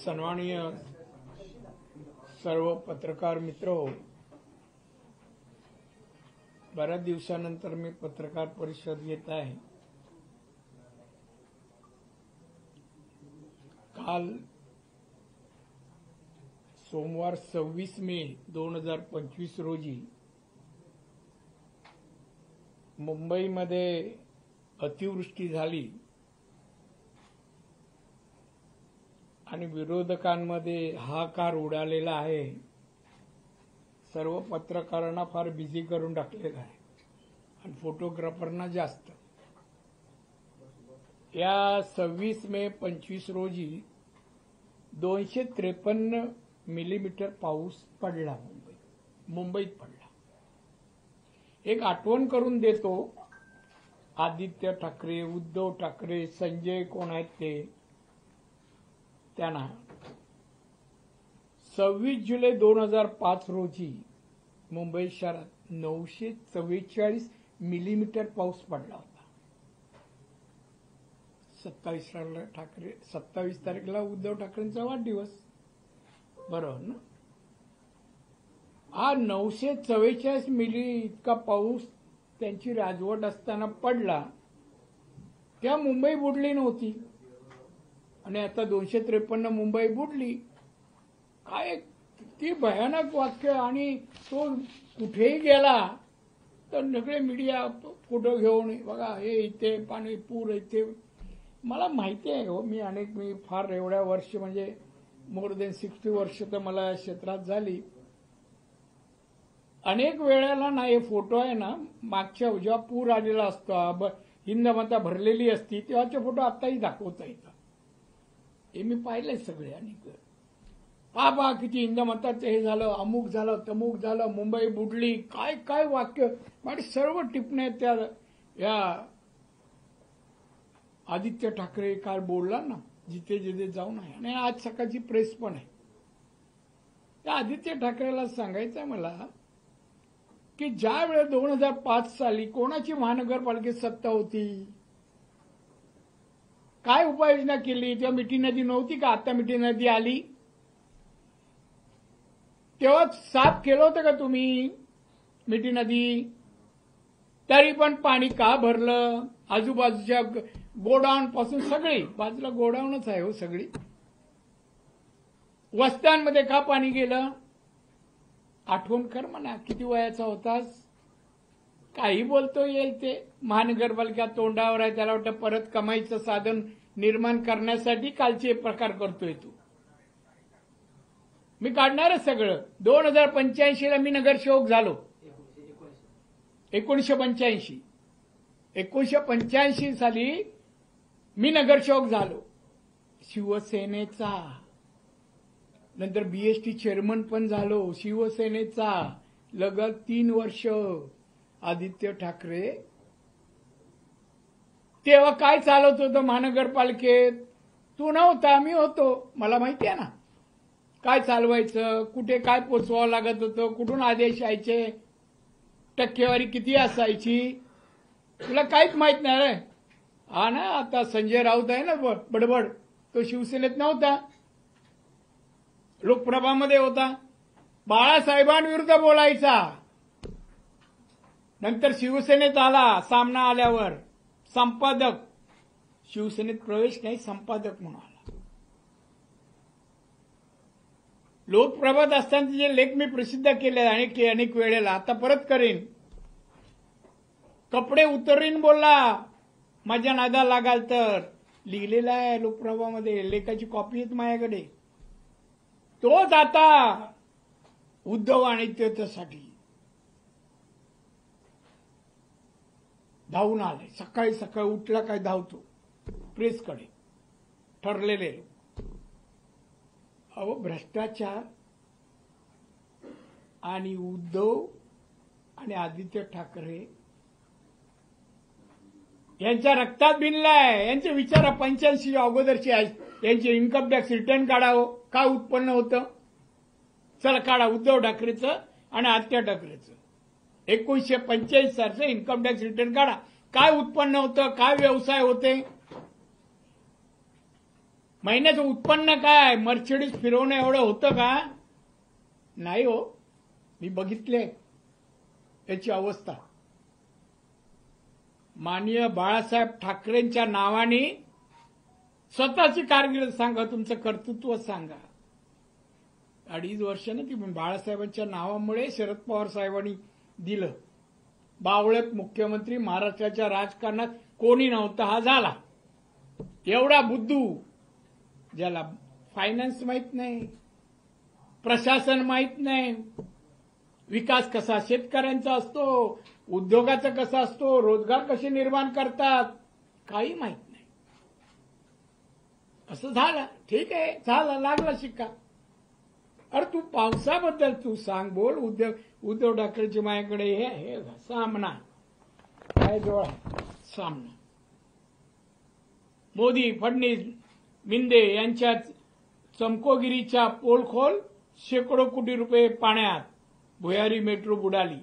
सन्माननीय सर्व पत्रकार मित्र, बऱ्याच दिवसानंतर मी पत्रकार परिषद घेत आहे। काल सोमवार 26 मे 2025 रोजी मुंबईमध्ये अतिवृष्टी झाली आणि विरोधकांमध्ये हाहाकार उडालेला आहे। सर्व पत्रकारांना फार बिझी करून टाकलेला आहे आणि फोटोग्राफरना जास्त। या 26 मे 25 रोजी 253 मिलीमीटर पाऊस पडला मुंबईत पडला। एक आठवण करून देतो, आदित्य ठाकरे, उद्धव ठाकरे, संजय कोण आहेत ते, त्यांना 26 जुलै 2005 रोजी मुंबई शहरात 944 मिलीमीटर पाऊस पडला होता। 27 तारीखला उद्धव ठाकरेंचा वाढदिवस, बरोबर ना? हा 944 मिली इतका पाऊस त्यांची राजवट असताना पडला, त्या मुंबई बुडली नव्हती आणि आता 253 मुंबई बुडली। काय किती भयानक वाक्य! आणि तो कुठेही गेला तर सगळे मीडिया फोटो घेऊन, बघा हे इथे पाणी, पूर इथे। मला माहिती आहे हो, मी फार एवढ्या वर्ष, म्हणजे मोर देन 60 वर्ष तर मला या क्षेत्रात झाली। अनेक वेळेला ना हे फोटो आहे ना, मागच्या जेव्हा पूर आलेला असतो, हिंदमाता भरलेली असती, तेव्हाचे फोटो आताही दाखवता येतात। हे मी पाहिलंय सगळे। आणि बाबा किती हिंदमाताचं हे झालं, अमुक झालं, तमुक झालं, मुंबई बुडली, काय काय वाक्य! माझे सर्व टिपणे त्या या आदित्य ठाकरे काल बोलला ना, जिथे जिथे जाऊन आहे, आणि आज सकाळची प्रेस पण आहे। त्या आदित्य ठाकरेला सांगायचं मला की ज्या वेळेस 2005 साली कोणाची महानगरपालिकेत सत्ता होती, काय उपाययोजना केली? तेव्हा मिठी नदी नव्हती का? आता मिठी नदी आली तेव्हा साफ केलं होतं का तुम्ही मिठी नदी? तरी पण पाणी का भरलं? आजूबाजूच्या गोडाऊन पासून सगळी बाजूला गोडाऊनच आहे हो, सगळी वस्त्यांमध्ये का पाणी गेलं? आठवण कर म्हणा, किती वयाचा होतास? काही बोलतो येईल ते। महानगरपालिका तोंडावर आहे, त्याला वाटतं परत कमाईचं साधन निर्माण करण्यासाठी कालचे प्रकार करतोय तू। मी काढणारच सगळं। 2085 ला मी नगरसेवक झालो। 1985 साली मी नगरसेवक झालो शिवसेनेचा। नंतर बीएसटी चेअरमन पण झालो शिवसेनेचा, लगत 3 वर्ष। आदित्य ठाकरे तेव्हा काय चालवत होतं महानगरपालिकेत? तू नव्हता, मी होतो, मला माहिती आहे ना काय चालवायचं, कुठे काय पोचवावं लागत होतं, कुठून आदेश यायचे, टक्केवारी किती असायची, तुला काहीच माहित नाही रे। हा ना, आता संजय राऊत आहे ना बडबड, तो शिवसेनेत नव्हता, लोकप्रभामध्ये होता, बाळासाहेबांविरुद्ध बोलायचा। नंतर शिवसेनेत आला, सामना आल्यावर संपादक, शिवसेनेत प्रवेश नाही, संपादक म्हणून आला। लोकप्रभात असताना जे लेख मी प्रसिद्ध केले अनेक वेळेला, आता परत करेन। कपडे उतरीन बोलला, माझ्या नादा लागाल तर, लिहिलेला आहे लोकप्रभामध्ये, लेखाची कॉपी आहे माझ्याकडे। तोच आता उद्धव आणि त्याच्यासाठी धावून आलाय। सकाळी सकाळी उठला काय धावतो प्रेसकडे, ठरलेले। अहो, भ्रष्टाचार आणि उद्धव आणि आदित्य ठाकरे यांच्या रक्तात भिनलाय। यांचे विचार 85 अगोदरचे आहेत, यांचे इन्कम टॅक्स रिटर्न काढावं, काय उत्पन्न होतं, चला काढा उद्धव ठाकरेचं आणि आदित्य ठाकरेचं। 1985 सालचं इन्कम टॅक्स रिटर्न काढा, काय उत्पन्न होतं, काय व्यवसाय होते, महिन्याचं उत्पन्न काय मर्सिडीज फिरवणं एवढं होतं का? नाही हो, मी बघितले याची अवस्था. माननीय बाळासाहेब ठाकरेंच्या नावाने स्वतःची कारकीर्द सांगा, तुमचं कर्तृत्व सांगा. 2.5 वर्ष ना ती बाळासाहेबांच्या नावामुळे शरद पवार साहेबांनी दिलं. बावळट मुख्यमंत्री महाराष्ट्राच्या राजकारणात कोणी नव्हता, हा झाला. एवढा बुद्धू, ज्याला फायनान्स माहित नाही, प्रशासन माहित नाही, विकास कसा शेतकऱ्यांचा असतो, उद्योगाचा कसा असतो, रोजगार कसे निर्माण करतात, काही माहित नाही. असं झालं. ठीक आहे, झालं, लागला शिक्का. अरे तू पावसाबद्दल तू सांग, बोल. उद्धव ठाकरेची माझ्याकडे हे सामना काय जवळ सामना. मोदी, फडणवीस, मिंदे यांच्यात चमकोगिरीच्या पोलखोल, शेकडो कोटी रुपये पाण्यात. भुयारी मेट्रो बुडाली.